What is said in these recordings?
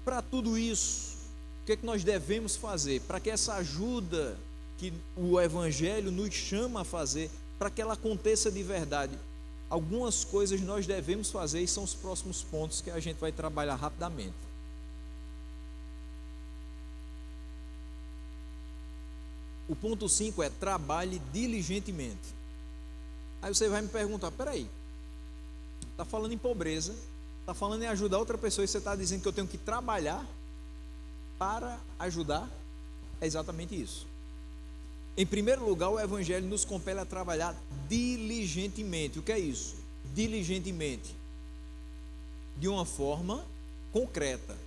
Para tudo isso, o que é que nós devemos fazer? Para que essa ajuda que o Evangelho nos chama a fazer, para que ela aconteça de verdade, algumas coisas nós devemos fazer e são os próximos pontos que a gente vai trabalhar rapidamente. O ponto 5 é: trabalhe diligentemente. Aí você vai me perguntar: peraí, está falando em pobreza, está falando em ajudar outra pessoa e você está dizendo que eu tenho que trabalhar para ajudar? É exatamente isso. Em primeiro lugar, o Evangelho nos compele a trabalhar diligentemente. O que é isso? Diligentemente, de uma forma concreta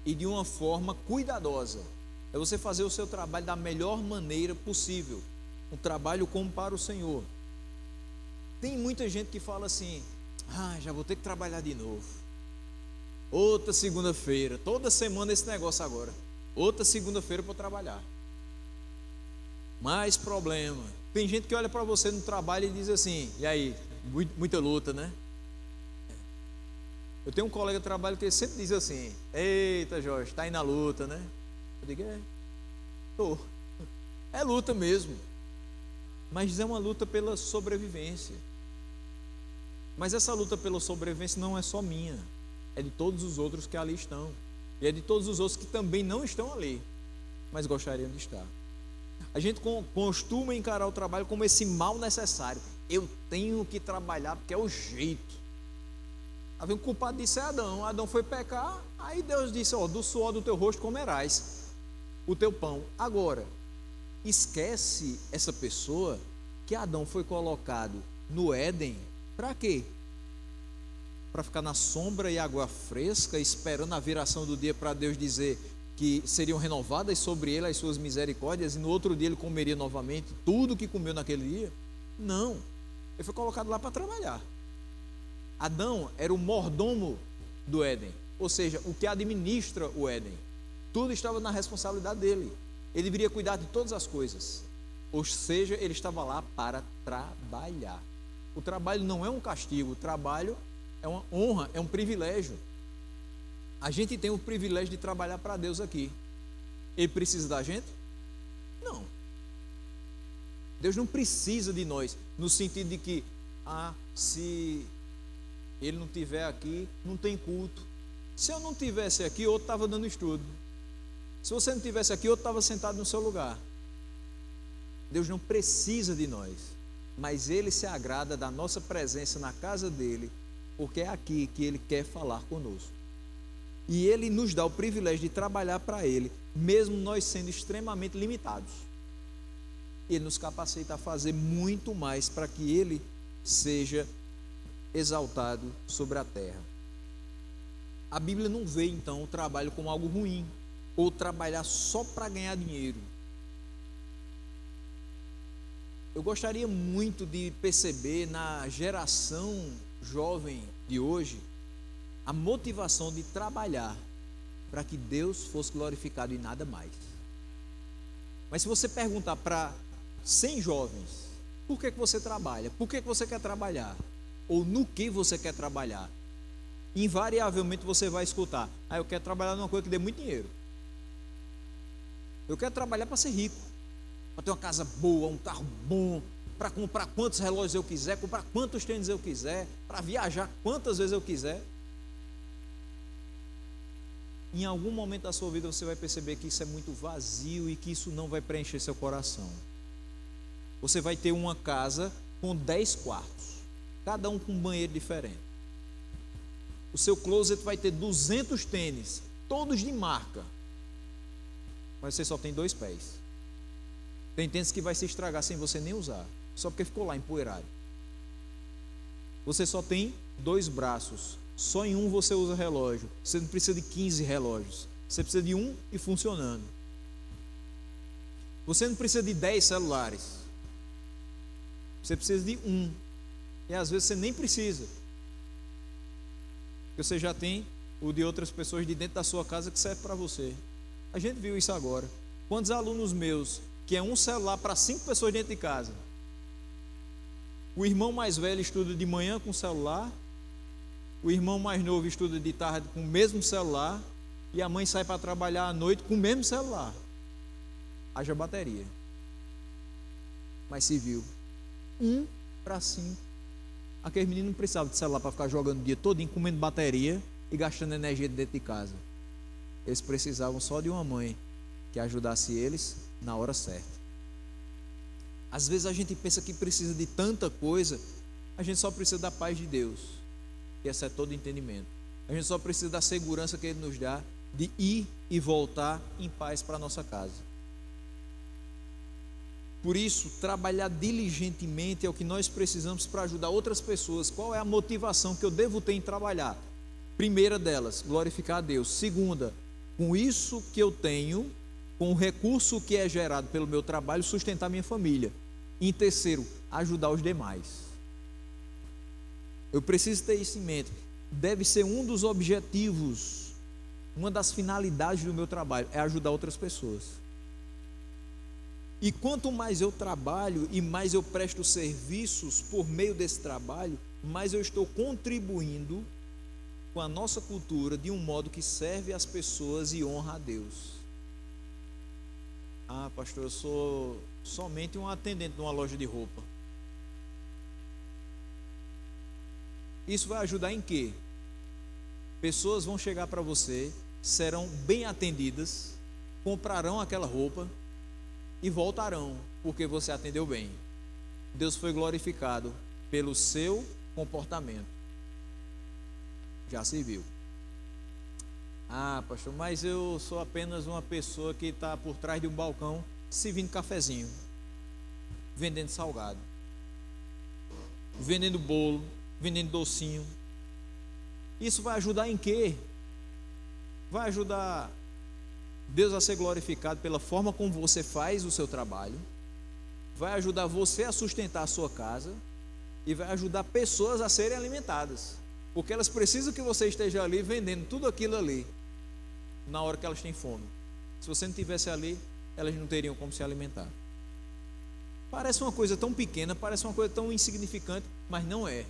e de uma forma cuidadosa. É você fazer o seu trabalho da melhor maneira possível, um trabalho como para o Senhor. Tem muita gente que fala assim: já vou ter que trabalhar de novo, outra segunda-feira, toda semana esse negócio agora, outra segunda-feira para trabalhar, mais problema. Tem gente que olha para você no trabalho e diz assim: e aí, muita luta, né? Eu tenho um colega de trabalho que sempre diz assim: eita Jorge, está aí na luta, né? Eu digo: tô. É luta mesmo, mas é uma luta pela sobrevivência. Mas essa luta pela sobrevivência não é só minha, é de todos os outros que ali estão, e é de todos os outros que também não estão ali, mas gostariam de estar. A gente costuma encarar o trabalho como esse mal necessário. Eu tenho que trabalhar porque é o jeito. O culpado disso é Adão. Adão foi pecar, aí Deus disse: do suor do teu rosto comerás o teu pão. Agora, esquece essa pessoa que Adão foi colocado no Éden para quê? Para ficar na sombra e água fresca, esperando a viração do dia para Deus dizer que seriam renovadas sobre ele as suas misericórdias, e no outro dia ele comeria novamente tudo que comeu naquele dia? Não, ele foi colocado lá para trabalhar. Adão era o mordomo do Éden, ou seja, o que administra o Éden. Tudo estava na responsabilidade dele. Ele deveria cuidar de todas as coisas, ou seja, ele estava lá para trabalhar. O trabalho não é um castigo, o trabalho é uma honra, é um privilégio. A gente tem o privilégio de trabalhar para Deus aqui. Ele precisa da gente? Não. Deus não precisa de nós, no sentido de que, se Ele não estiver aqui, não tem culto. Se eu não estivesse aqui, outro estava dando estudo. Se você não estivesse aqui, outro estava sentado no seu lugar. Deus não precisa de nós, mas Ele se agrada da nossa presença na casa dEle, porque é aqui que Ele quer falar conosco. E Ele nos dá o privilégio de trabalhar para Ele, mesmo nós sendo extremamente limitados. Ele nos capacita a fazer muito mais para que Ele seja exaltado sobre a terra. A Bíblia não vê então o trabalho como algo ruim, ou trabalhar só para ganhar dinheiro. Eu gostaria muito de perceber na geração jovem de hoje a motivação de trabalhar para que Deus fosse glorificado e nada mais. Mas se você perguntar para 100 jovens: por que você trabalha? Por que você quer trabalhar? Ou no que você quer trabalhar? Invariavelmente você vai escutar: eu quero trabalhar numa coisa que dê muito dinheiro. Eu quero trabalhar para ser rico, para ter uma casa boa, um carro bom, para comprar quantos relógios eu quiser, comprar quantos tênis eu quiser, para viajar quantas vezes eu quiser. Em algum momento da sua vida você vai perceber que isso é muito vazio e que isso não vai preencher seu coração. Você vai ter uma casa com 10 quartos, cada um com um banheiro diferente. O seu closet vai ter 200 tênis, todos de marca, mas você só tem 2 pés. Tem tênis que vai se estragar sem você nem usar, só porque ficou lá empoeirado. Você só tem 2 braços, só em um você usa relógio. Você não precisa de 15 relógios, você precisa de um e funcionando. Você não precisa de 10 celulares, você precisa de um, e às vezes você nem precisa, porque você já tem o de outras pessoas de dentro da sua casa que serve para você. A gente viu isso agora. Quantos alunos meus que é um celular para 5 pessoas dentro de casa? O irmão mais velho estuda de manhã com celular, o irmão mais novo estuda de tarde com o mesmo celular, e a mãe sai para trabalhar à noite com o mesmo celular. Haja bateria. Mas se viu, 1:5. Aquele menino não precisava de celular para ficar jogando o dia todinho, comendo bateria e gastando energia dentro de casa. Eles precisavam só de uma mãe que ajudasse eles na hora certa. Às vezes a gente pensa que precisa de tanta coisa, a gente só precisa da paz de Deus, que essa é todo entendimento. A gente só precisa da segurança que Ele nos dá de ir e voltar em paz para a nossa casa. Por isso, trabalhar diligentemente é o que nós precisamos para ajudar outras pessoas. Qual é a motivação que eu devo ter em trabalhar? Primeira delas, glorificar a Deus. Segunda, com isso que eu tenho, com o recurso que é gerado pelo meu trabalho, sustentar minha família. E em terceiro, ajudar os demais. Eu preciso ter isso em mente. Deve ser um dos objetivos, uma das finalidades do meu trabalho, é ajudar outras pessoas. E quanto mais eu trabalho e mais eu presto serviços por meio desse trabalho, mais eu estou contribuindo com a nossa cultura de um modo que serve às pessoas e honra a Deus. Ah, pastor, eu sou somente um atendente de uma loja de roupa. Isso vai ajudar em quê? Pessoas vão chegar para você, serão bem atendidas, comprarão aquela roupa e voltarão, porque você atendeu bem. Deus foi glorificado pelo seu comportamento. Já se viu. Ah, pastor, mas eu sou apenas uma pessoa que está por trás de um balcão servindo cafezinho, vendendo salgado, vendendo bolo, vendendo docinho. Isso vai ajudar em quê? Vai ajudar Deus a ser glorificado pela forma como você faz o seu trabalho, vai ajudar você a sustentar a sua casa e vai ajudar pessoas a serem alimentadas, porque elas precisam que você esteja ali vendendo tudo aquilo ali na hora que elas têm fome. Se você não estivesse ali, elas não teriam como se alimentar. Parece uma coisa tão pequena, parece uma coisa tão insignificante, mas não é.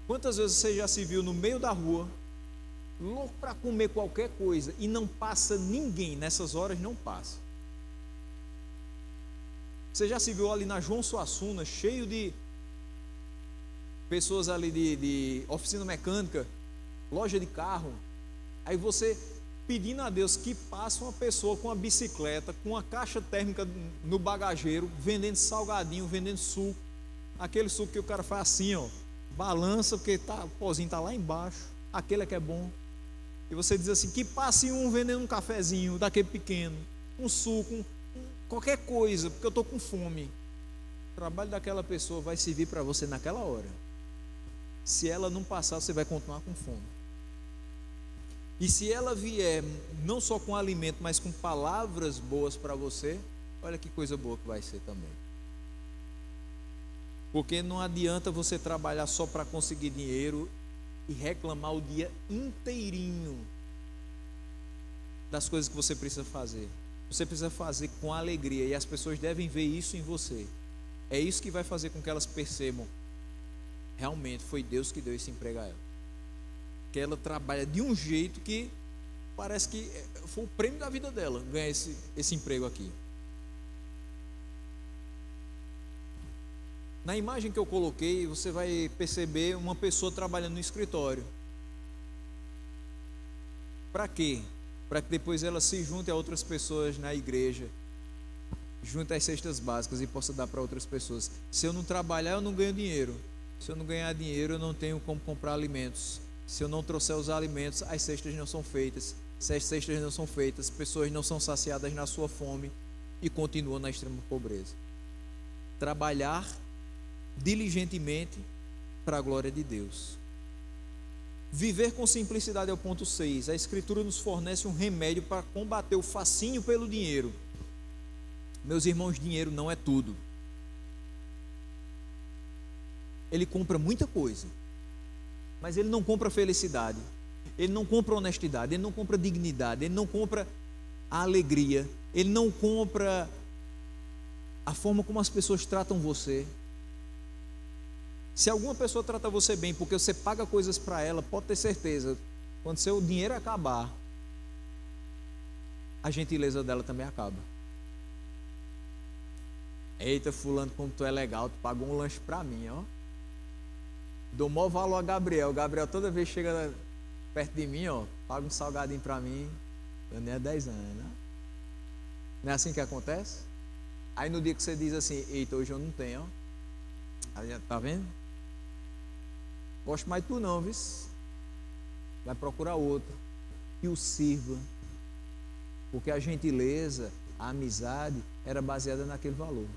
Quantas vezes você já se viu no meio da rua, louco para comer qualquer coisa, e não passa ninguém, nessas horas não passa? Você já se viu ali na João Suassuna, cheio de pessoas ali de oficina mecânica, loja de carro, aí você pedindo a Deus que passe uma pessoa com uma bicicleta, com uma caixa térmica no bagageiro, vendendo salgadinho, vendendo suco, aquele suco que o cara faz assim, ó, balança, porque o pozinho está lá embaixo, aquele é que é bom. E você diz assim, que passe um vendendo um cafezinho daquele pequeno, um suco, qualquer coisa, porque eu estou com fome. O trabalho daquela pessoa vai servir para você naquela hora. Se ela não passar, você vai continuar com fome. E se ela vier não só com alimento, mas com palavras boas para você, olha que coisa boa que vai ser também. Porque não adianta você trabalhar só para conseguir dinheiro e reclamar o dia inteirinho das coisas que você precisa fazer. Você precisa fazer com alegria, e as pessoas devem ver isso em você. É isso que vai fazer com que elas percebam, realmente foi Deus que deu esse emprego a ela. Que ela trabalha de um jeito que parece que foi o prêmio da vida dela, ganhar esse emprego aqui. Na imagem que eu coloquei, você vai perceber uma pessoa trabalhando no escritório. Para quê? Para que depois ela se junte a outras pessoas na igreja, junte as cestas básicas e possa dar para outras pessoas. Se eu não trabalhar, eu não ganho dinheiro. Se eu não ganhar dinheiro, eu não tenho como comprar alimentos. Se eu não trouxer os alimentos, as cestas não são feitas. Se as cestas não são feitas, pessoas não são saciadas na sua fome e continuam na extrema pobreza. Trabalhar diligentemente para a glória de Deus. Viver com simplicidade é o ponto 6. A Escritura nos fornece um remédio para combater o fascínio pelo dinheiro. Meus irmãos, dinheiro não é tudo. Ele compra muita coisa, mas ele não compra felicidade, ele não compra honestidade, ele não compra dignidade, ele não compra a alegria, ele não compra a forma como as pessoas tratam você. Se alguma pessoa trata você bem porque você paga coisas para ela, pode ter certeza, quando seu dinheiro acabar, a gentileza dela também acaba. Eita, fulano, como tu é legal, tu pagou um lanche pra mim, ó. Dou maior valor a Gabriel. Gabriel toda vez chega perto de mim, ó, paga um salgadinho pra mim. Eu nem há 10 anos, né? Não é assim que acontece? Aí no dia que você diz assim, eita, hoje eu não tenho, ó. Aí, tá vendo? Gosto mais de tu não, viu? Vai procurar outro que o sirva. Porque a gentileza, a amizade era baseada naquele valor.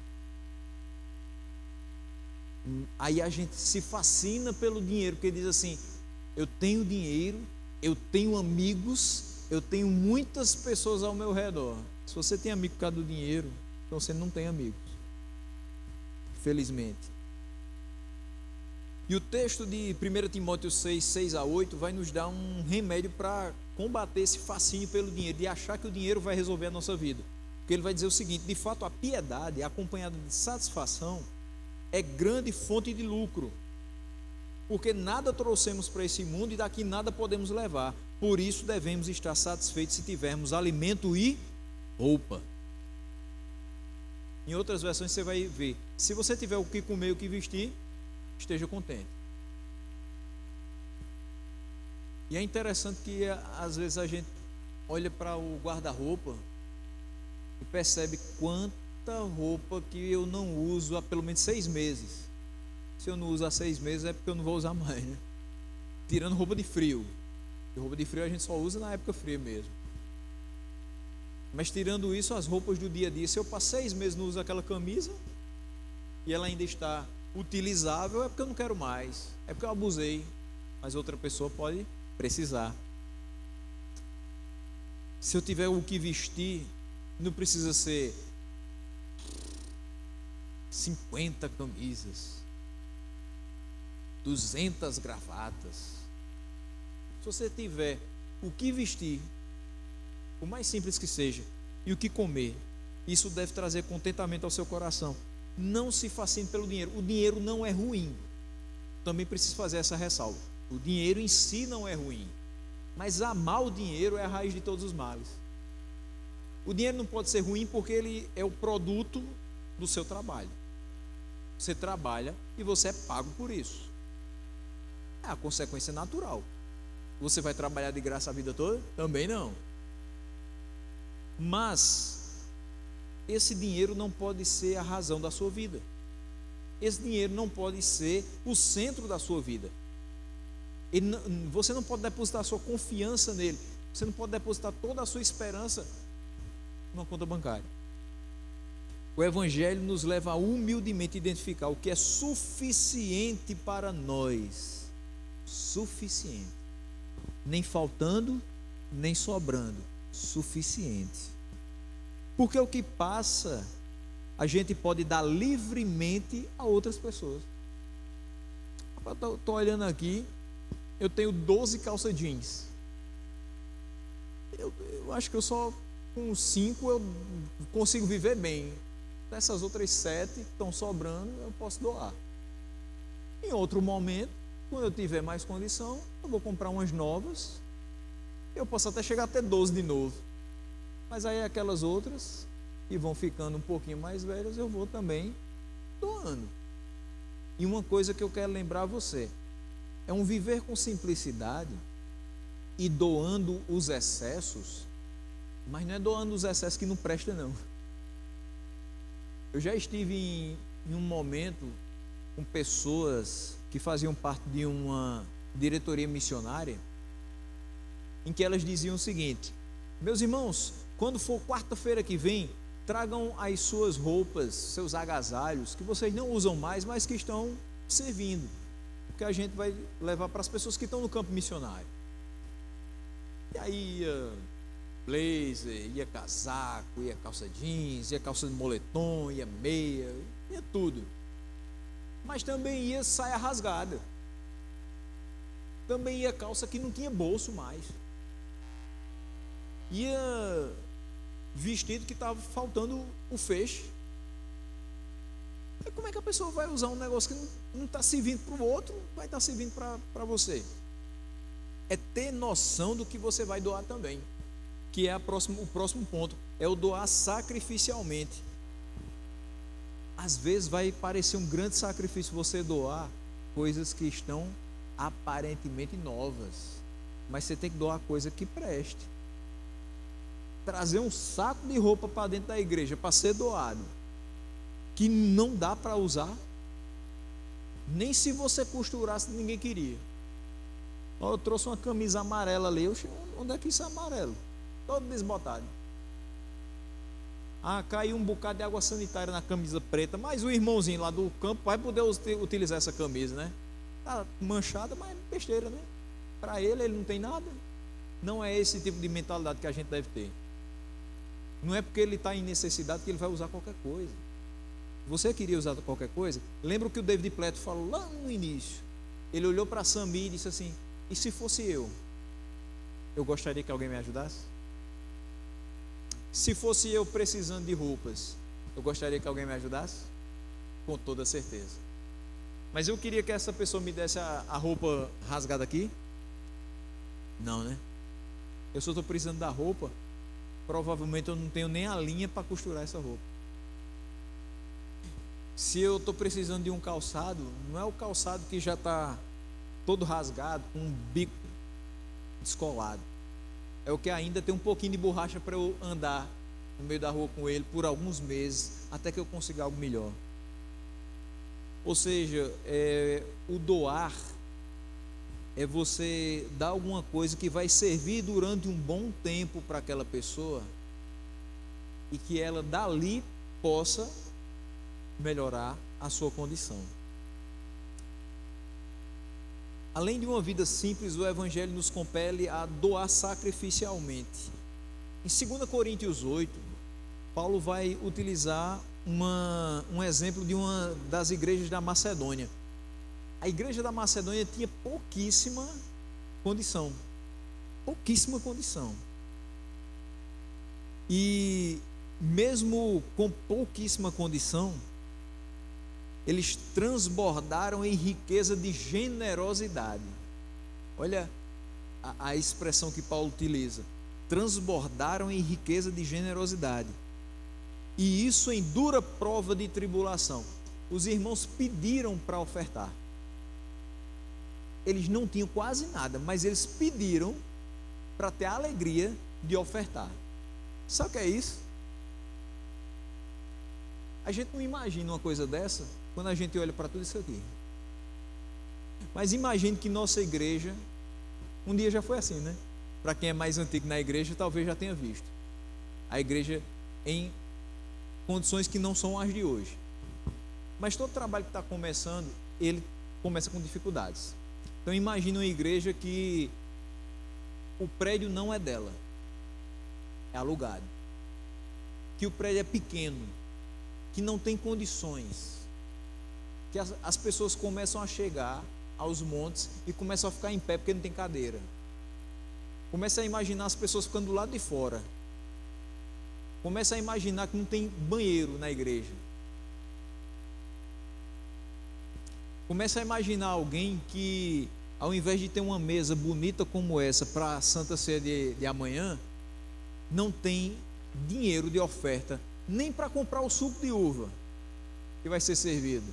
Aí a gente se fascina pelo dinheiro, porque diz assim, eu tenho dinheiro, eu tenho amigos, eu tenho muitas pessoas ao meu redor. Se você tem amigo por causa do dinheiro, então você não tem amigos. Felizmente. E o texto de 1 Timóteo 6, 6-8 vai nos dar um remédio para combater esse fascínio pelo dinheiro, de achar que o dinheiro vai resolver a nossa vida. Porque ele vai dizer o seguinte, de fato a piedade acompanhada de satisfação é grande fonte de lucro, porque nada trouxemos para esse mundo e daqui nada podemos levar. Por isso devemos estar satisfeitos se tivermos alimento e roupa. Em outras versões você vai ver, se você tiver o que comer e o que vestir, esteja contente. E é interessante que às vezes a gente olha para o guarda-roupa e percebe quanta roupa que eu não uso há pelo menos 6 meses. Se eu não uso há 6 meses é porque eu não vou usar mais, né? Tirando roupa de frio. E roupa de frio a gente só usa na época fria mesmo. Mas tirando isso, as roupas do dia a dia, se eu passo 6 meses não uso aquela camisa e ela ainda está utilizável, é porque eu não quero mais, é porque eu abusei, mas outra pessoa pode precisar. Se eu tiver o que vestir, não precisa ser 50 camisas, 200 gravatas. Se você tiver o que vestir, o mais simples que seja, e o que comer, isso deve trazer contentamento ao seu coração. Não se fascine pelo dinheiro. O dinheiro não é ruim. Também preciso fazer essa ressalva. O dinheiro em si não é ruim, mas amar o dinheiro é a raiz de todos os males. O dinheiro não pode ser ruim porque ele é o produto do seu trabalho. Você trabalha e você é pago por isso. É a consequência natural. Você vai trabalhar de graça a vida toda? Também não. Mas esse dinheiro não pode ser a razão da sua vida. Esse dinheiro não pode ser o centro da sua vida. Você não pode depositar a sua confiança nele. Você não pode depositar toda a sua esperança numa conta bancária. O Evangelho nos leva a humildemente identificar o que é suficiente para nós. Suficiente. Nem faltando, nem sobrando. Suficiente. Porque o que passa, a gente pode dar livremente a outras pessoas. Estou olhando aqui, eu tenho 12 calça jeans. Eu acho que eu só com 5 eu consigo viver bem. Essas outras 7 que estão sobrando, eu posso doar. Em outro momento, quando eu tiver mais condição, eu vou comprar umas novas. Eu posso até chegar até 12 de novo. Mas aí aquelas outras que vão ficando um pouquinho mais velhas, eu vou também doando. E uma coisa que eu quero lembrar a você, é um viver com simplicidade e doando os excessos, mas não é doando os excessos que não presta não. Eu já estive em um momento com pessoas que faziam parte de uma diretoria missionária, em que elas diziam o seguinte: meus irmãos, quando for quarta-feira que vem, tragam as suas roupas, seus agasalhos, que vocês não usam mais, mas que estão servindo, porque a gente vai levar para as pessoas que estão no campo missionário. E aí ia blazer, ia casaco, ia calça jeans, ia calça de moletom, ia meia, ia tudo. Mas também ia saia rasgada, também ia calça que não tinha bolso mais, ia vestido que estava faltando o feixe. E como é que a pessoa vai usar um negócio que não está servindo para o outro, vai estar servindo para você? É ter noção do que você vai doar também. que é o próximo ponto, é o doar sacrificialmente. Às vezes vai parecer um grande sacrifício você doar coisas que estão aparentemente novas, mas você tem que doar coisa que preste. Trazer um saco de roupa para dentro da igreja para ser doado, que não dá para usar, nem se você costurasse ninguém queria. Eu trouxe uma camisa amarela ali, onde é que isso é amarelo? Todo desbotado. Caiu um bocado de água sanitária na camisa preta, mas o irmãozinho lá do campo vai poder utilizar essa camisa, né? Tá manchada, mas besteira, né? Para ele não tem nada. Não é esse tipo de mentalidade que a gente deve ter. Não é porque ele está em necessidade que ele vai usar qualquer coisa. Você queria usar qualquer coisa? Lembra o que o David Platt falou lá no início? Ele olhou para Samir e disse assim: e se fosse eu gostaria que alguém me ajudasse? Se fosse eu precisando de roupas, eu gostaria que alguém me ajudasse? Com toda certeza. Mas eu queria que essa pessoa me desse a roupa rasgada aqui? Não, né? Eu só estou precisando da roupa, provavelmente eu não tenho nem a linha para costurar essa roupa. Se eu estou precisando de um calçado, não é o calçado que já está todo rasgado, com um bico descolado. É o que ainda tem um pouquinho de borracha para eu andar no meio da rua com ele por alguns meses, até que eu consiga algo melhor. Ou seja, o doar é você dar alguma coisa que vai servir durante um bom tempo para aquela pessoa e que ela dali possa melhorar a sua condição. Além de uma vida simples, o Evangelho nos compele a doar sacrificialmente. Em 2 Coríntios 8, Paulo vai utilizar um exemplo de uma das igrejas da Macedônia. A igreja da Macedônia tinha pouquíssima condição. Pouquíssima condição. E mesmo com pouquíssima condição, eles transbordaram em riqueza de generosidade. Olha a expressão que Paulo utiliza: transbordaram em riqueza de generosidade, e isso em dura prova de tribulação. Os irmãos pediram para ofertar. Eles não tinham quase nada, mas eles pediram para ter a alegria de ofertar. Sabe o que é isso? A gente não imagina uma coisa dessa quando a gente olha para tudo isso aqui. Mas imagine que nossa igreja, um dia já foi assim, né? Para quem é mais antigo na igreja, talvez já tenha visto. A igreja em condições que não são as de hoje. Mas todo trabalho que está começando, ele começa com dificuldades. Então imagine uma igreja que o prédio não é dela, é alugado. Que o prédio é pequeno, que não tem condições, que as pessoas começam a chegar aos montes e começam a ficar em pé porque não tem cadeira. Começa a imaginar as pessoas ficando do lado de fora. Começa a imaginar que não tem banheiro na igreja. Começa a imaginar alguém que, ao invés de ter uma mesa bonita como essa para a Santa Ceia de amanhã, não tem dinheiro de oferta nem para comprar o suco de uva que vai ser servido,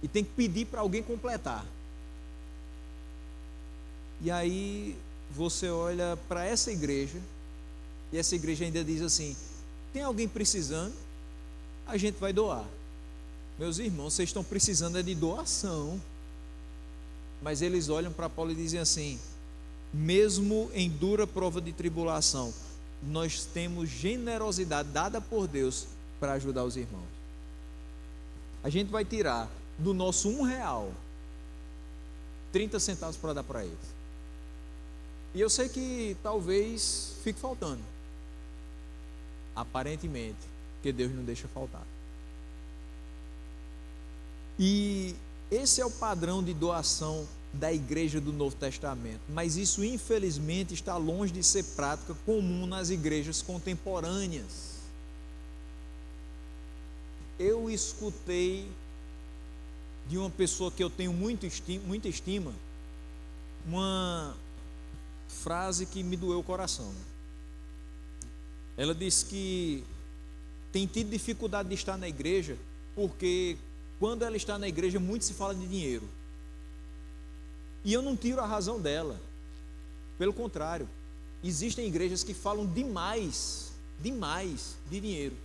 e tem que pedir para alguém completar. E aí você olha para essa igreja, e essa igreja ainda diz assim: tem alguém precisando? A gente vai doar. Meus irmãos, vocês estão precisando de doação. Mas eles olham para Paulo e dizem assim: mesmo em dura prova de tribulação, nós temos generosidade dada por Deus para ajudar os irmãos. A gente vai tirar do nosso R$1 30 centavos para dar para eles. E eu sei que talvez fique faltando, aparentemente, porque Deus não deixa faltar. E esse é o padrão de doação da igreja do Novo Testamento, mas isso infelizmente está longe de ser prática comum nas igrejas contemporâneas. Eu escutei de uma pessoa que eu tenho muita estima, uma frase que me doeu o coração. Ela disse que tem tido dificuldade de estar na igreja, porque quando ela está na igreja, muito se fala de dinheiro. E eu não tiro a razão dela. Pelo contrário, existem igrejas que falam demais de dinheiro.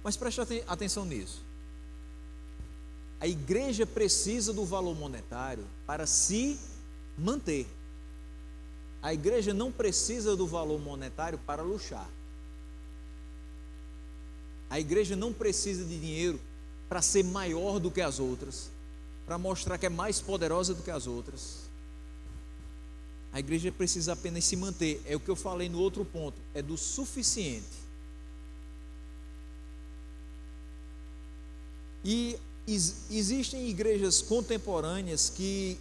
Mas preste atenção nisso. A igreja precisa do valor monetário para se manter. A igreja não precisa do valor monetário para luxar. A igreja não precisa de dinheiro para ser maior do que as outras, para mostrar que é mais poderosa do que as outras. A igreja precisa apenas se manter. É o que eu falei no outro ponto, é do suficiente. E existem igrejas contemporâneas que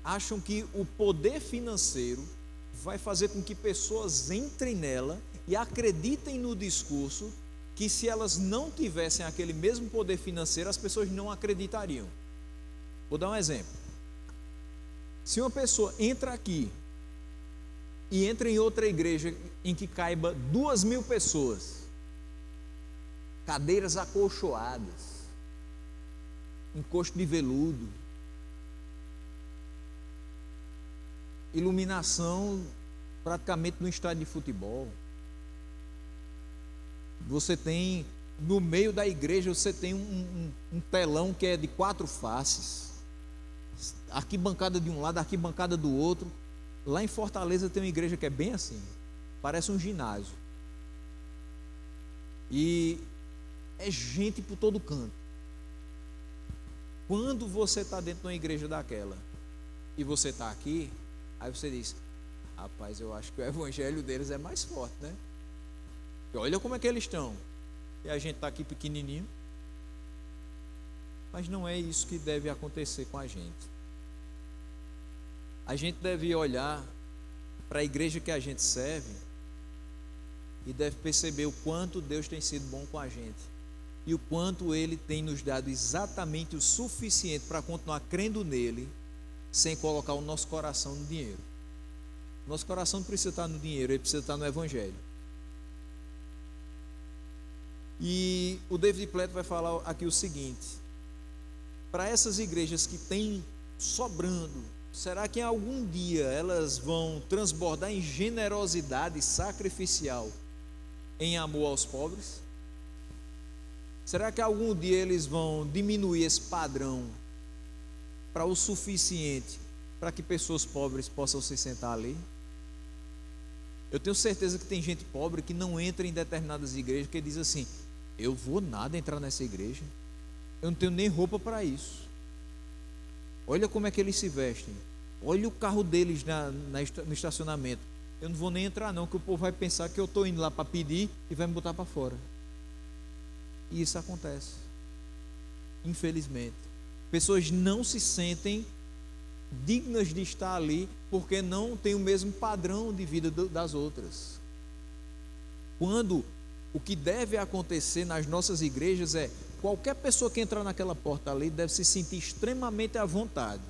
acham que o poder financeiro vai fazer com que pessoas entrem nela e acreditem no discurso que, se elas não tivessem aquele mesmo poder financeiro, as pessoas não acreditariam. Vou dar um exemplo. Se uma pessoa entra aqui e entra em outra igreja em que caiba 2.000 pessoas, cadeiras acolchoadas, encosto de veludo, iluminação praticamente no estádio de futebol. Você tem, no meio da igreja, você tem um telão que é de 4 faces, arquibancada de um lado, arquibancada do outro. Lá em Fortaleza tem uma igreja que é bem assim, parece um ginásio, e é gente por todo canto. Quando você está dentro de uma igreja daquela e você está aqui, aí você diz: rapaz, eu acho que o evangelho deles é mais forte, né? E olha como é que eles estão. E a gente está aqui pequenininho. Mas não é isso que deve acontecer com a gente. A gente deve olhar para a igreja que a gente serve e deve perceber o quanto Deus tem sido bom com a gente e o quanto Ele tem nos dado exatamente o suficiente para continuar crendo nele, sem colocar o nosso coração no dinheiro. Nosso coração não precisa estar no dinheiro, ele precisa estar no evangelho. E o David Platt vai falar aqui o seguinte: para essas igrejas que têm sobrando, será que algum dia elas vão transbordar em generosidade sacrificial, em amor aos pobres? Será que algum dia eles vão diminuir esse padrão para o suficiente para que pessoas pobres possam se sentar ali? Eu tenho certeza que tem gente pobre que não entra em determinadas igrejas, que diz assim: eu vou nada entrar nessa igreja, eu não tenho nem roupa para isso. Olha como é que eles se vestem, olha o carro deles no estacionamento. Eu não vou nem entrar não, que o povo vai pensar que eu estou indo lá para pedir e vai me botar para fora. E isso acontece, infelizmente. Pessoas não se sentem dignas de estar ali porque não tem o mesmo padrão de vida das outras. Quando o que deve acontecer nas nossas igrejas é: qualquer pessoa que entrar naquela porta ali deve se sentir extremamente à vontade.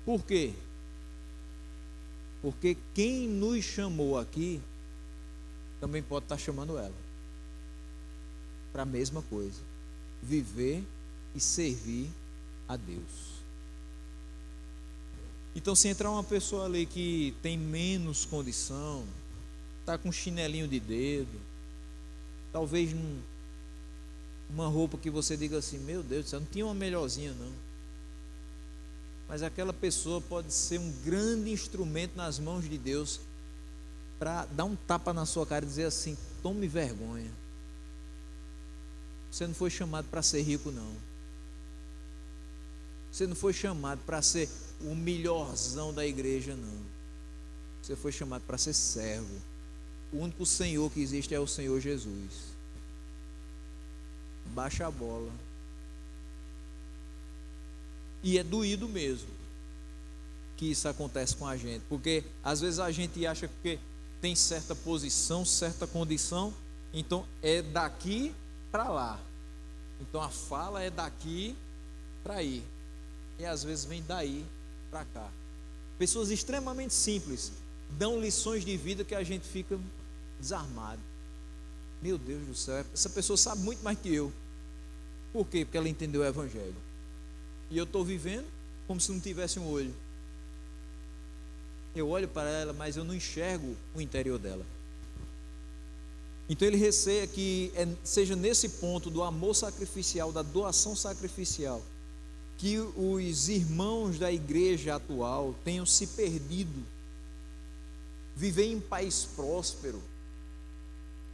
Por quê? Porque quem nos chamou aqui também pode estar chamando ela para a mesma coisa: viver e servir a Deus. Então, se entrar uma pessoa ali que tem menos condição, está com um chinelinho de dedo, talvez uma roupa que você diga assim: meu Deus do céu, não tinha uma melhorzinha não. Mas aquela pessoa pode ser um grande instrumento nas mãos de Deus para dar um tapa na sua cara e dizer assim: tome vergonha. Você não foi chamado para ser rico não. Você não foi chamado para ser o melhorzão da igreja não. Você foi chamado para ser servo. O único Senhor que existe é o Senhor Jesus. Baixa a bola. E é doído mesmo que isso acontece com a gente, porque às vezes a gente acha que tem certa posição, certa condição, então é daqui para lá. Então a fala é daqui para aí. E às vezes vem daí para cá. Pessoas extremamente simples, dão lições de vida que a gente fica desarmado. Meu Deus do céu, essa pessoa sabe muito mais que eu. Por quê? Porque ela entendeu o Evangelho. E eu estou vivendo como se não tivesse um olho. Eu olho para ela, mas eu não enxergo o interior dela. Então ele receia que seja nesse ponto do amor sacrificial, da doação sacrificial, que os irmãos da igreja atual tenham se perdido. Viver em país próspero,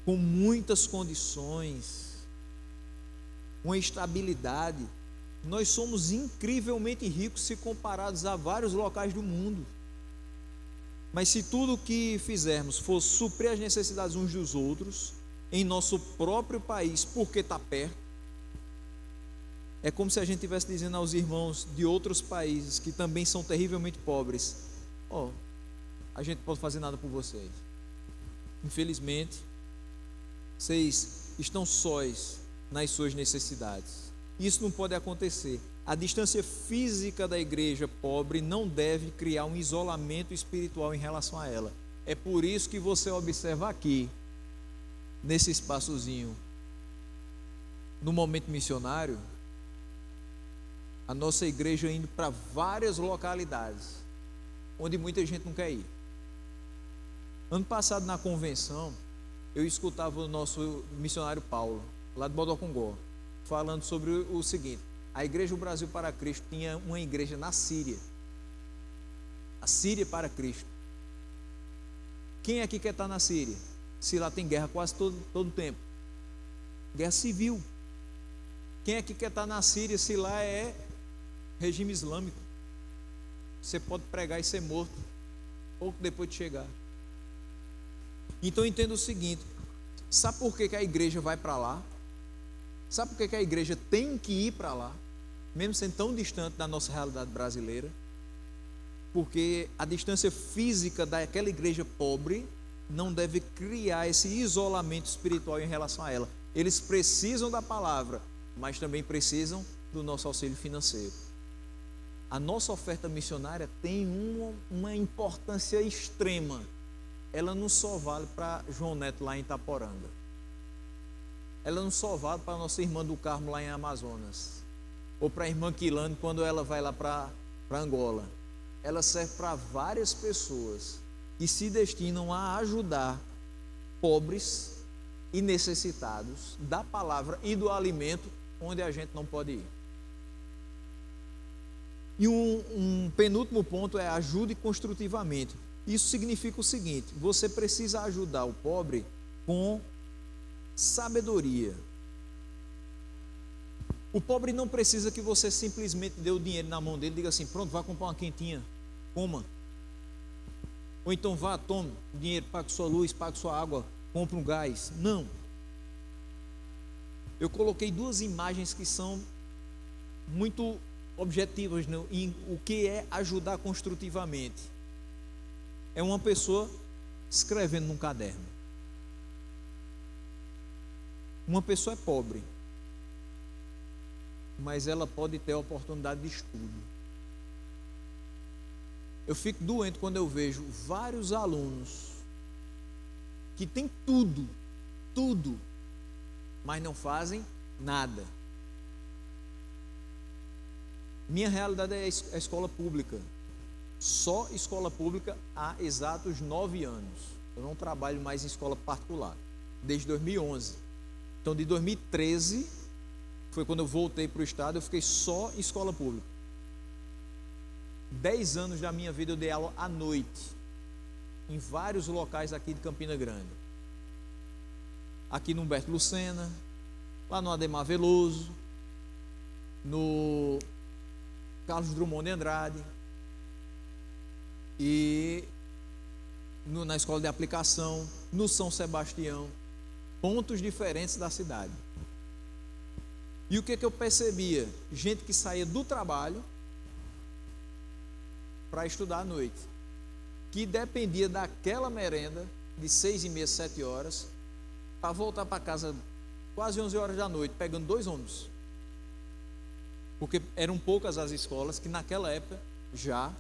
com muitas condições, uma estabilidade. Nós somos incrivelmente ricos se comparados a vários locais do mundo. Mas se tudo o que fizermos for suprir as necessidades uns dos outros, em nosso próprio país, porque está perto, é como se a gente estivesse dizendo aos irmãos de outros países, que também são terrivelmente pobres: ó, a gente não pode fazer nada por vocês. Infelizmente, vocês estão sós nas suas necessidades. Isso não pode acontecer. A distância física da igreja pobre não deve criar um isolamento espiritual em relação a ela. É por isso que você observa aqui, nesse espaçozinho, no momento missionário, a nossa igreja indo para várias localidades, onde muita gente não quer ir. Ano passado, na convenção, eu escutava o nosso missionário Paulo, lá de Bodocongó, falando sobre o seguinte: a Igreja Brasil para Cristo tinha uma igreja na Síria. A Síria para Cristo. Quem aqui quer estar na Síria? Se lá tem guerra quase todo o tempo. Guerra civil. Quem aqui quer estar na Síria se lá é regime islâmico? Você pode pregar e ser morto pouco depois de chegar. Então entenda o seguinte: sabe por que a igreja vai para lá? Sabe por que a igreja tem que ir para lá, mesmo sendo tão distante da nossa realidade brasileira? Porque a distância física daquela igreja pobre não deve criar esse isolamento espiritual em relação a ela. Eles precisam da palavra, mas também precisam do nosso auxílio financeiro. A nossa oferta missionária tem uma importância extrema. Ela não só vale para João Neto lá em Itaporanga. Ela não só vale para a nossa irmã do Carmo lá em Amazonas, ou para a irmã Quilane quando ela vai lá para Angola. Ela serve para várias pessoas que se destinam a ajudar pobres e necessitados da palavra e do alimento onde a gente não pode ir. E um penúltimo ponto é: ajude construtivamente. Isso significa o seguinte: você precisa ajudar o pobre com sabedoria. O pobre não precisa que você simplesmente dê o dinheiro na mão dele e diga assim: pronto, vá comprar uma quentinha, coma. Ou então vá, tome dinheiro, pague sua luz, pague sua água, compre um gás. Não. Eu coloquei duas imagens que são muito objetivas em o que é ajudar construtivamente. É uma pessoa escrevendo num caderno. Uma pessoa é pobre, mas ela pode ter a oportunidade de estudo. Eu fico doente quando eu vejo vários alunos que têm tudo, mas não fazem nada. Minha realidade é a escola pública. Só escola pública há exatos 9 anos. Eu não trabalho mais em escola particular, desde 2011. Então, de 2013, foi quando eu voltei para o estado, eu fiquei só em escola pública. 10 anos da minha vida eu dei aula à noite, em vários locais aqui de Campina Grande. Aqui no Humberto Lucena, lá no Ademar Veloso, no Carlos Drummond de Andrade, e na escola de aplicação, no São Sebastião, pontos diferentes da cidade. E o que eu percebia? Gente que saía do trabalho para estudar à noite, que dependia daquela merenda de 6h30, 7 horas, para voltar para casa quase 11 horas da noite, pegando 2 ônibus. Porque eram poucas as escolas que naquela época já,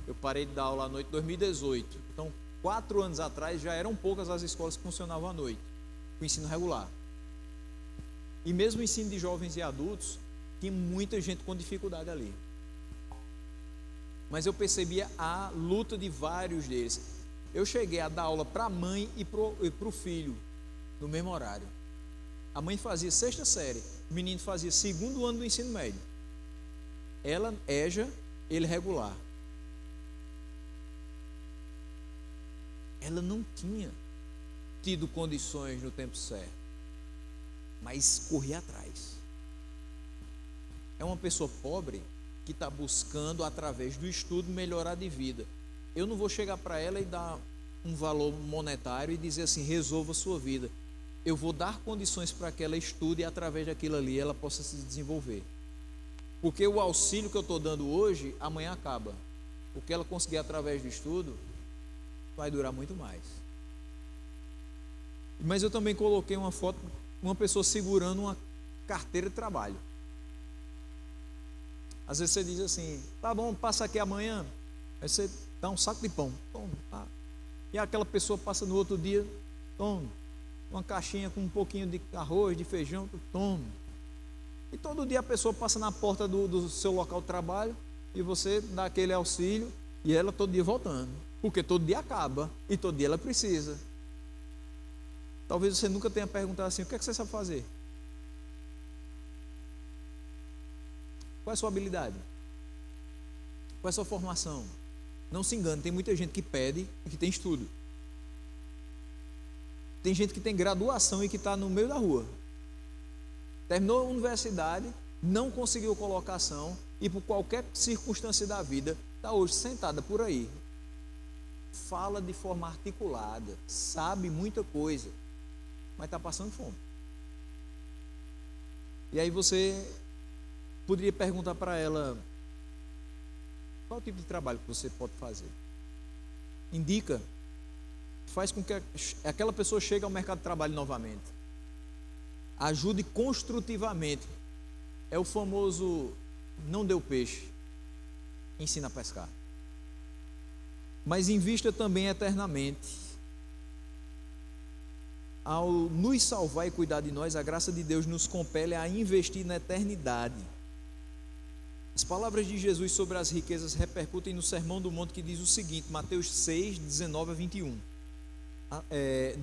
eu parei de dar aula à noite em 2018, então 4 anos atrás já eram poucas as escolas que funcionavam à noite, o ensino regular. E mesmo o ensino de jovens e adultos, tinha muita gente com dificuldade ali. Mas eu percebia a luta de vários deles. Eu cheguei a dar aula para a mãe e para o filho, no mesmo horário. A mãe fazia 6ª série, o menino fazia 2º ano do ensino médio. Ela, EJA, ele regular. Ela não tinha tido condições no tempo certo, mas corria atrás. É uma pessoa pobre que está buscando, através do estudo, melhorar de vida. Eu não vou chegar para ela e dar um valor monetário e dizer assim, resolva a sua vida. Eu vou dar condições para que ela estude e através daquilo ali ela possa se desenvolver. Porque o auxílio que eu estou dando hoje, amanhã acaba. O que ela conseguir através do estudo, vai durar muito mais. Mas eu também coloquei uma foto, uma pessoa segurando uma carteira de trabalho. Às vezes você diz assim, tá bom, passa aqui amanhã. Aí você dá um saco de pão, toma, tá. E aquela pessoa passa no outro dia, toma, uma caixinha com um pouquinho de arroz, de feijão, toma. E todo dia a pessoa passa na porta do seu local de trabalho e você dá aquele auxílio e ela todo dia voltando. Porque todo dia acaba e todo dia ela precisa. Talvez você nunca tenha perguntado assim, o que é que você sabe fazer? Qual é a sua habilidade? Qual é a sua formação? Não se engane, tem muita gente que pede e que tem estudo. Tem gente que tem graduação e que está no meio da rua. Terminou a universidade, não conseguiu colocação e por qualquer circunstância da vida, está hoje sentada por aí. Fala de forma articulada, sabe muita coisa, mas está passando fome. E aí você poderia perguntar para ela, qual tipo de trabalho que você pode fazer? Indica, faz com que aquela pessoa chegue ao mercado de trabalho novamente. Ajude construtivamente. É o famoso, não deu peixe, ensina a pescar. Mas invista também eternamente. Ao nos salvar e cuidar de nós, a graça de Deus nos compele a investir na eternidade. As palavras de Jesus sobre as riquezas repercutem no Sermão do Monte, que diz o seguinte, Mateus 6, 19 a 21.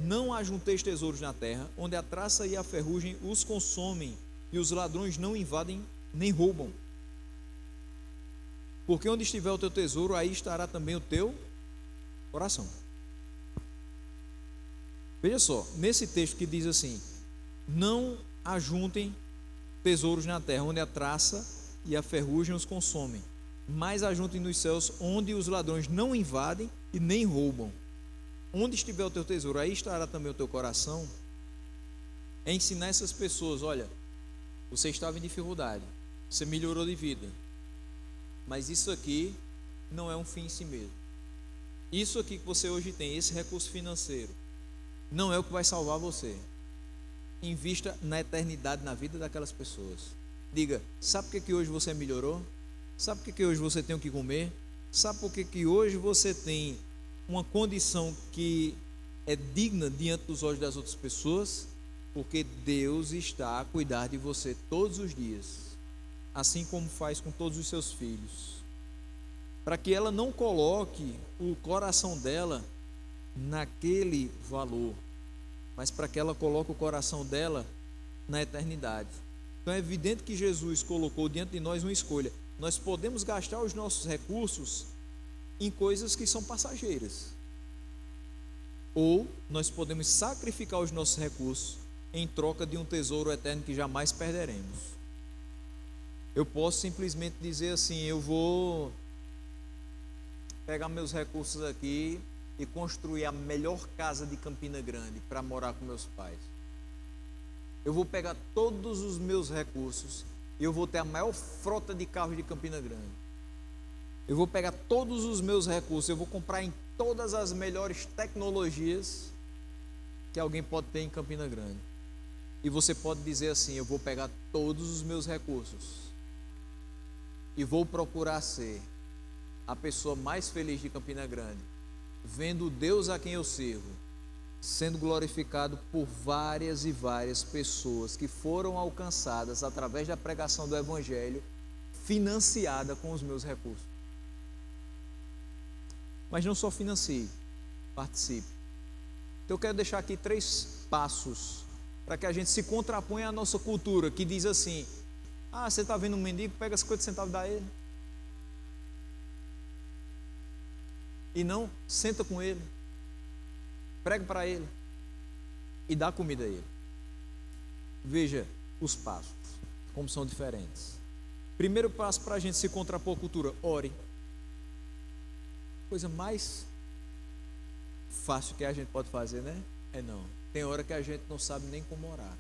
Não ajunteis tesouros na terra, onde a traça e a ferrugem os consomem, e os ladrões não invadem nem roubam. Porque onde estiver o teu tesouro, aí estará também o teu coração. Veja só, nesse texto que diz assim, não ajuntem tesouros na terra, onde a traça e a ferrugem os consomem, mas ajuntem nos céus, onde os ladrões não invadem e nem roubam. Onde estiver o teu tesouro, aí estará também o teu coração. É ensinar essas pessoas, olha, você estava em dificuldade, você melhorou de vida, mas isso aqui não é um fim em si mesmo. Isso aqui que você hoje tem, esse recurso financeiro, não é o que vai salvar você. Invista na eternidade, na vida daquelas pessoas. Diga, sabe por que hoje você melhorou? Sabe por que hoje você tem o que comer? Sabe por que hoje você tem uma condição que é digna diante dos olhos das outras pessoas? Porque Deus está a cuidar de você todos os dias, assim como faz com todos os seus filhos, para que ela não coloque o coração dela naquele valor, mas para que ela coloque o coração dela na eternidade. Então é evidente que Jesus colocou diante de nós uma escolha. Nós podemos gastar os nossos recursos em coisas que são passageiras, ou nós podemos sacrificar os nossos recursos em troca de um tesouro eterno que jamais perderemos. Eu posso simplesmente dizer assim, eu vou pegar meus recursos aqui e construir a melhor casa de Campina Grande para morar com meus pais. Eu vou pegar todos os meus recursos e eu vou ter a maior frota de carros de Campina Grande. Eu vou pegar todos os meus recursos, eu vou comprar em todas as melhores tecnologias que alguém pode ter em Campina Grande. E você pode dizer assim, eu vou pegar todos os meus recursos e vou procurar ser a pessoa mais feliz de Campina Grande, vendo o Deus a quem eu sirvo sendo glorificado por várias e várias pessoas que foram alcançadas através da pregação do Evangelho, financiada com os meus recursos. Mas não só financie, participe. Então eu quero deixar aqui 3 passos para que a gente se contraponha à nossa cultura, que diz assim: ah, você está vendo um mendigo, pega 50 centavos e dá a ele. E não, senta com ele, prega para ele e dá comida a ele. Veja os passos, como são diferentes. Primeiro passo para a gente se contrapor à cultura: ore. Coisa mais fácil que a gente pode fazer, né? Não. Tem hora que a gente não sabe nem como orar.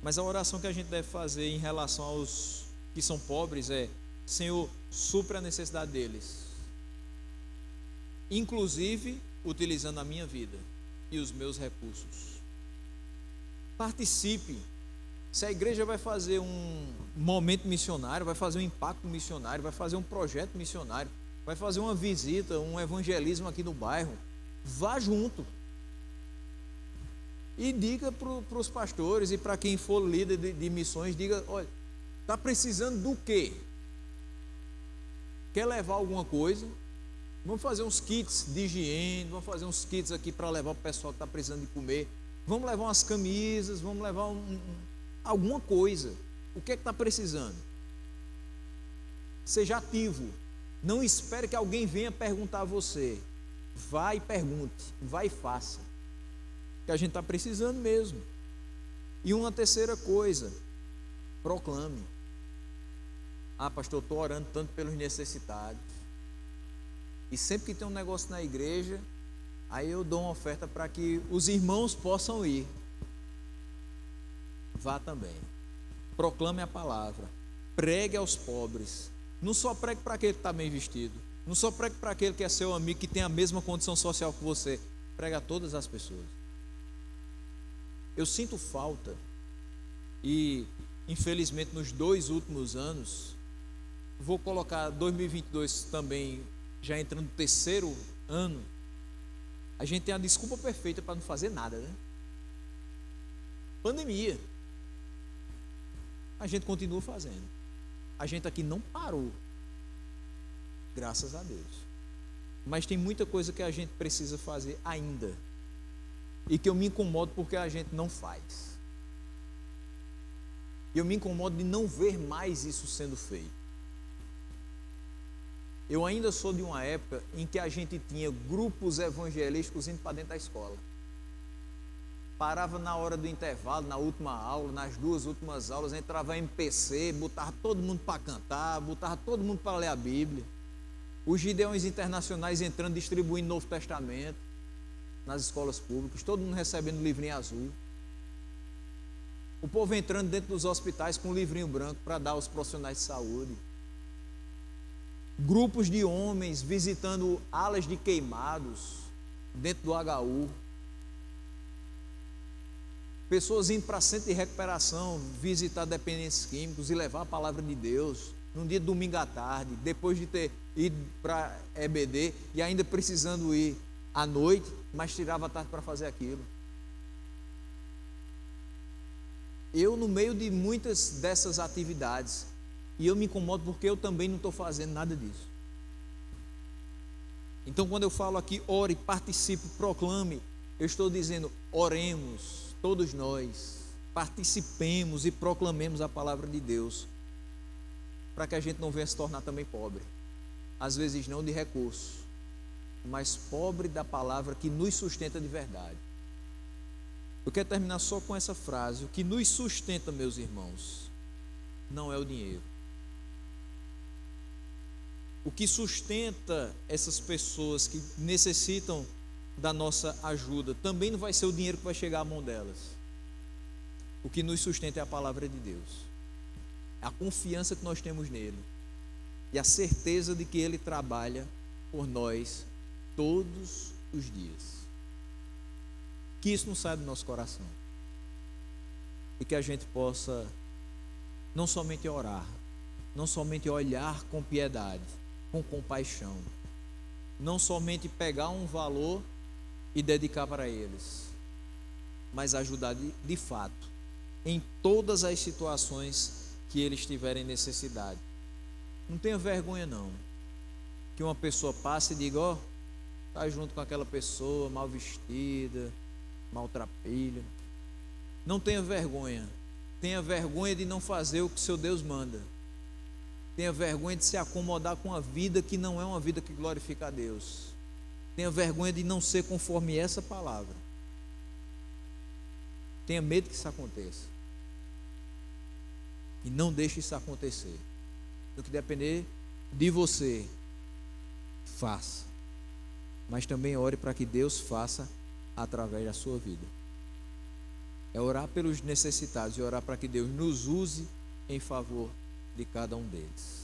Mas a oração que a gente deve fazer em relação aos que são pobres é: Senhor, supra a necessidade deles, inclusive utilizando a minha vida e os meus recursos. Participe. Se a igreja vai fazer um momento missionário, vai fazer um impacto missionário, vai fazer um projeto missionário, vai fazer uma visita, um evangelismo aqui no bairro, vá junto. E diga para os pastores e para quem for líder de missões, diga: olha, está precisando do quê? Quer levar alguma coisa? Vamos fazer uns kits de higiene, vamos fazer uns kits aqui para levar para o pessoal que está precisando de comer. Vamos levar umas camisas, vamos levar alguma coisa. O que é que está precisando? Seja ativo. Não espere que alguém venha perguntar a você. Vai e pergunte, vai e faça. Que a gente está precisando mesmo. E uma terceira coisa: proclame. Ah, pastor, eu estou orando tanto pelos necessitados. E sempre que tem um negócio na igreja, aí eu dou uma oferta para que os irmãos possam ir. Vá também. Proclame a palavra. Pregue aos pobres. Não só pregue para aquele que está bem vestido. Não só pregue para aquele que é seu amigo, que tem a mesma condição social que você. Pregue a todas as pessoas. Eu sinto falta, e infelizmente nos 2 últimos anos, vou colocar 2022 também, já entrando no 3º ano, a gente tem a desculpa perfeita para não fazer nada, né? Pandemia. A gente continua fazendo. A gente aqui não parou, graças a Deus. Mas tem muita coisa que a gente precisa fazer ainda, e que eu me incomodo porque a gente não faz. E eu me incomodo de não ver mais isso sendo feito. Eu ainda sou de uma época em que a gente tinha grupos evangelísticos indo para dentro da escola. Parava na hora do intervalo, na última aula, nas 2 últimas aulas, entrava MPC, botava todo mundo para cantar, botava todo mundo para ler a Bíblia. Os Gideões Internacionais entrando, distribuindo Novo Testamento nas escolas públicas, todo mundo recebendo o livrinho azul. O povo entrando dentro dos hospitais com o livrinho branco para dar aos profissionais de saúde. Grupos de homens visitando alas de queimados dentro do HU. Pessoas indo para centro de recuperação, visitar dependentes químicos e levar a palavra de Deus num dia de domingo à tarde, depois de ter ido para EBD e ainda precisando ir à noite, mas tirava a tarde para fazer aquilo. Eu, no meio de muitas dessas atividades, e eu me incomodo porque eu também não estou fazendo nada disso. Então, quando eu falo aqui, ore, participe, proclame, eu estou dizendo: oremos, todos nós, participemos e proclamemos a palavra de Deus, para que a gente não venha se tornar também pobre. Às vezes não de recursos, mas pobre da palavra que nos sustenta de verdade. Eu quero terminar só com essa frase: o que nos sustenta, meus irmãos, não é o dinheiro. O que sustenta essas pessoas que necessitam da nossa ajuda também não vai ser o dinheiro que vai chegar à mão delas. O que nos sustenta é a palavra de Deus, a confiança que nós temos nele e a certeza de que ele trabalha por nós todos os dias. Que isso não saia do nosso coração e que a gente possa não somente orar, não somente olhar com piedade, com compaixão, não somente pegar um valor e dedicar para eles, mas ajudar de fato em todas as situações que eles tiverem necessidade. Não tenha vergonha não, que uma pessoa passe e diga, ó, está junto com aquela pessoa mal vestida, maltrapilha. Não tenha vergonha. Tenha vergonha de não fazer o que seu Deus manda. Tenha vergonha de se acomodar com a vida que não é uma vida que glorifica a Deus. Tenha vergonha de não ser conforme essa palavra. Tenha medo que isso aconteça. E não deixe isso acontecer. Do que depender de você, faça. Mas também ore para que Deus faça através da sua vida. É orar pelos necessitados e orar para que Deus nos use em favor de cada um deles.